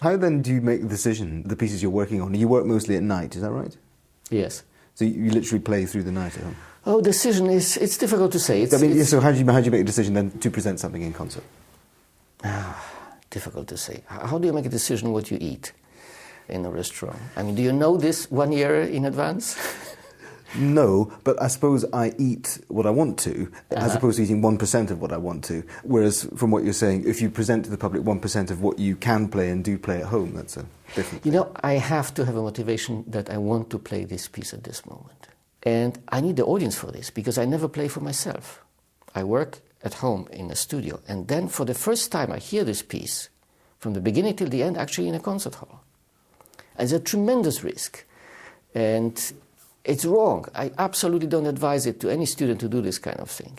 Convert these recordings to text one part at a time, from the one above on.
How then do you make the decision, the pieces you're working on? You work mostly at night, is that right? Yes. So you literally play through the night at home? Oh, decision it's difficult to say. So how do you make a decision then to present something in concert? Difficult to say. How do you make a decision what you eat in a restaurant? I mean, do you know this 1 year in advance? No, but I suppose I eat what I want to, as opposed to eating 1% of what I want to. Whereas, from what you're saying, if you present to the public 1% of what you can play and do play at home, that's a different thing. You know, I have to have a motivation that I want to play this piece at this moment. And I need the audience for this, because I never play for myself. I work at home in a studio, and then for the first time I hear this piece, from the beginning till the end, actually in a concert hall. It's a tremendous risk. And it's wrong. I absolutely don't advise it to any student to do this kind of thing.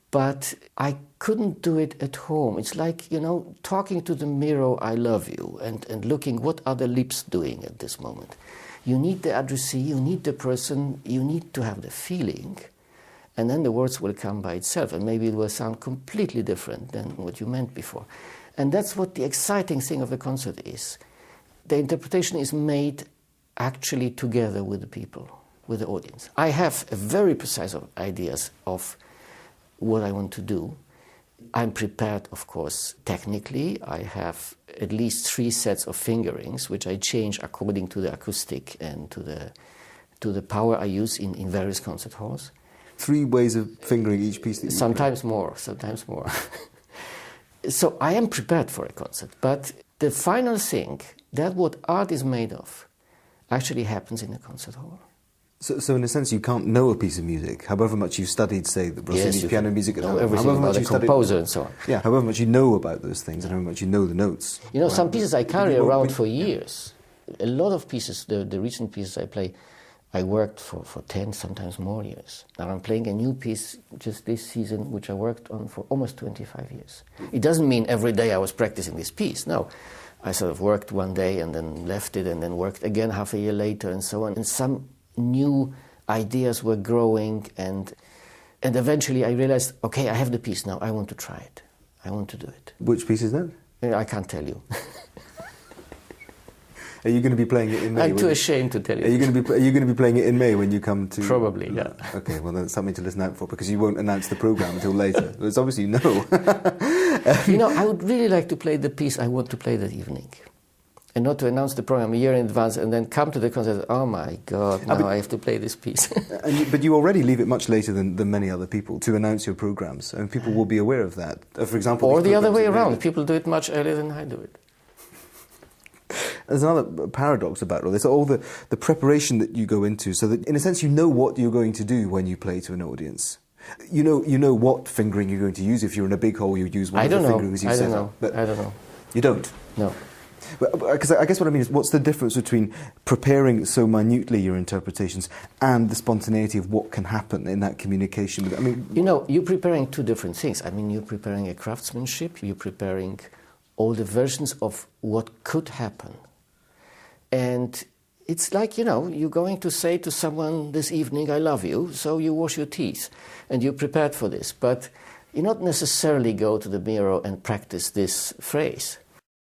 But I couldn't do it at home. It's like, you know, talking to the mirror, I love you, and looking what are the lips doing at this moment. You need the addressee, you need the person, you need to have the feeling, and then the words will come by itself, and maybe it will sound completely different than what you meant before. And that's what the exciting thing of a concert is. The interpretation is made actually together with the people, with the audience. I have a very precise ideas of what I want to do. I'm prepared, of course, technically. I have at least 3 sets of fingerings, which I change according to the acoustic and to the power I use in various concert halls. 3 ways of fingering each piece that you Sometimes more, sometimes more. So I am prepared for a concert, but the final thing, that what art is made of, actually happens in a concert hall. So in a sense, you can't know a piece of music, however much you've studied, say, the Rossini's piano music at home. Everything about the composer and so on. Yeah, however much you know about those things and however much you know the notes. You know, some pieces I carry around for years. A lot of pieces, the recent pieces I play, I worked for 10, sometimes more years. Now I'm playing a new piece just this season, which I worked on for almost 25 years. It doesn't mean every day I was practicing this piece, no. I sort of worked one day and then left it and then worked again half a year later and so on. And some new ideas were growing and eventually I realized, okay, I have the piece now, I want to try it. I want to do it. Which piece is that? I can't tell you. Are you going to be playing it in May? I'm too ashamed to tell you. Are you going to be playing it in May when you come to? Probably, yeah. Okay, well that's something to listen out for because you won't announce the program until later. It's obviously no. You know, I would really like to play the piece I want to play that evening, and not to announce the program a year in advance and then come to the concert. Oh my God! Now I have to play this piece. But you already leave it much later than many other people to announce your programs, and people will be aware of that. For example, or the other way around. People do it much earlier than I do it. There's another paradox about all this, all the preparation that you go into, so that in a sense you know what you're going to do when you play to an audience. You know what fingering you're going to use. If you're in a big hall, you use one of the fingerings you set up. I don't know. You don't? No. Because I guess what I mean is, what's the difference between preparing so minutely your interpretations and the spontaneity of what can happen in that communication? I mean, you know, you're preparing 2 different things. I mean, you're preparing a craftsmanship, you're preparing all the versions of what could happen. And it's like, you know, you're going to say to someone this evening, I love you, so you wash your teeth, and you're prepared for this. But you not necessarily go to the mirror and practice this phrase.